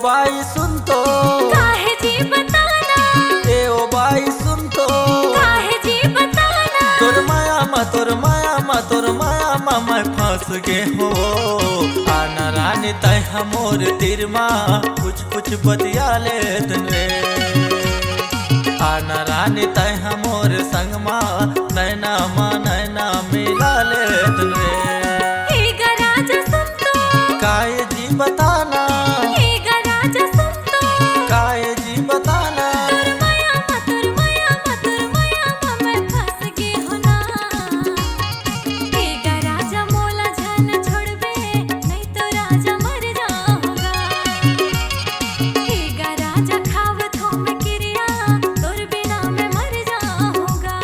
बाई सुन तो काहे जी बताना, ए ओ बाई सुन तो काहे जी बताना। तोर माया मा तोर माया मा तोर माया मा मैं फंस गे हो। आना रानी तय हमोर तीर मा कुछ कुछ बतिया ले रे। आना रानी तय हमोर संग मा नैना मिला ले रे। हे गराजा सुन तो काहे जी बताना, हे गराजा सुन तो काहे जी बताना। तोर माया मा तोर माया मा तोर माया मा मैं फंस गे हो ना। हे गराजा मोला जान छोड़बे नहीं तो राजा मर जाऊंगा। हे गराजा खावत हो मैं क्रिया तोर बिना मैं मर जाऊंगा।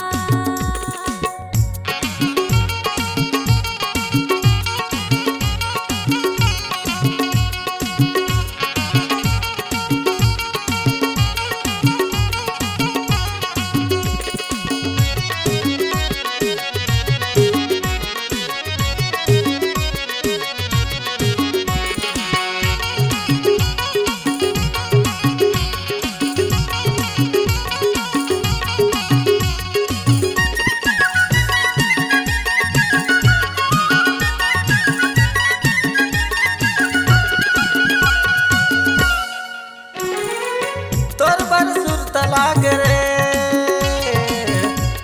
तोर बर सुरत लाग रे,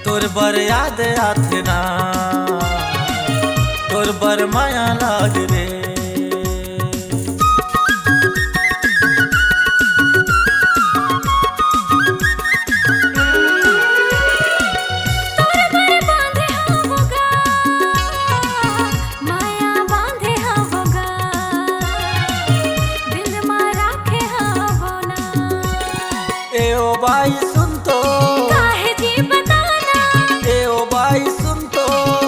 तोर बर याद आथे ना, तोर बर माया लाग रे। तोर बर बांधे हवगा माया बांधे हवगा दिल मा राखे हवो ना। ए ओ बाई सुन तो काहे जी बताना, ए ओ बाई सुन तो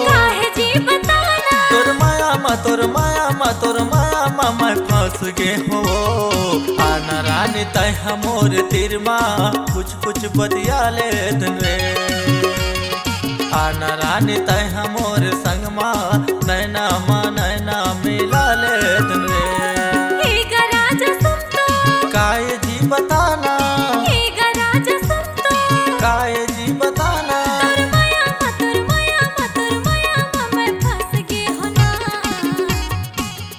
काहे जी बताना। तोर माया मा तोर माया मा तोर माया मा मैं फंस गे हो। आना रानी तय हमोर तीर मा कुछ कुछ बतिया ले रे। आना रानी तय हमोर संग मा नैना मिला ले रे। हे गराजा सुन तो काहे जी बताना, हे गराजा सुन तो काहे जी बताना। तोर माया मा तोर माया मा तोर माया मा मैं फंस गे हो ना।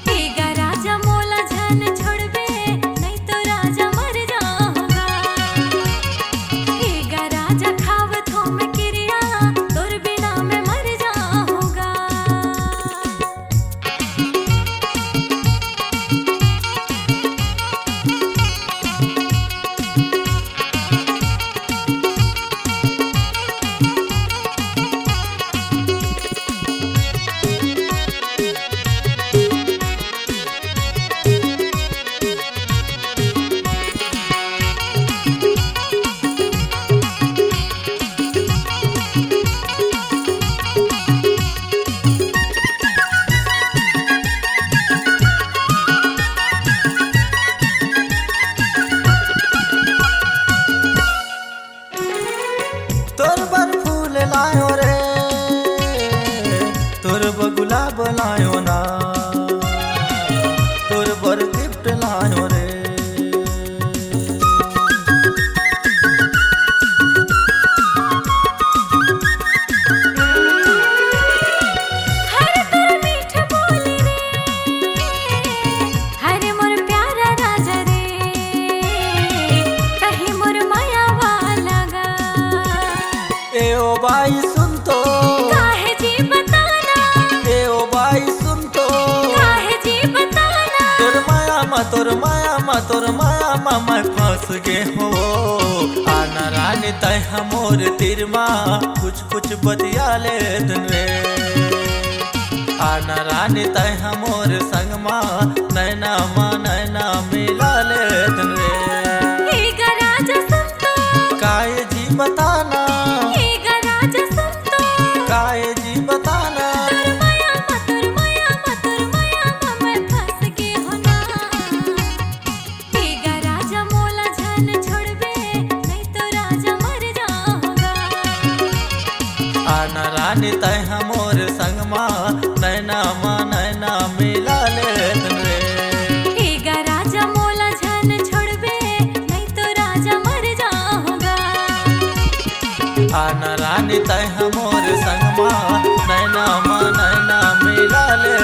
हे गराजा मोला जान छोड़बे नहीं तो राजा मर जाऊंगा। हे गराजा खावत हो मैं क्रिया तोर बिना मैं मर जाऊंगा। तोर बर फूल लायो रे, तोर बर गुलाब लायो ना, तोर बर गिफ्ट लायो रे। हर तोर मीठ बोली रे, हर मोर प्यारा राजा रे, कहीं मोर माया वाला गा। ए ओ बाई सुन तो काहे जी बताना, ए ओ बाई सुन तो काहे जी बताना। तोर माया मा तोर माया मा तोर माया मा मैं फंस गे हो। आना रानी तय हमोर तीर मा कुछ कुछ बतिया ले रे। आना रानी तय हमोर संग मा नैना मिला ले रे। हे गराजा सुन तो काहे जी बताना, हे गराजा सुन तो काहे जी बताना। तोर माया मा तोर माया मा तोर माया मा मैं फंस गे हो ना। हे गराजा मोला जान छोड़बे नहीं तो राजा मर जाऊंगा। आना रानी तय हमोर संग मा नैना मिला ले रे। हे आना रानी तय हमोर संगमा नैना मा नैना मिला ले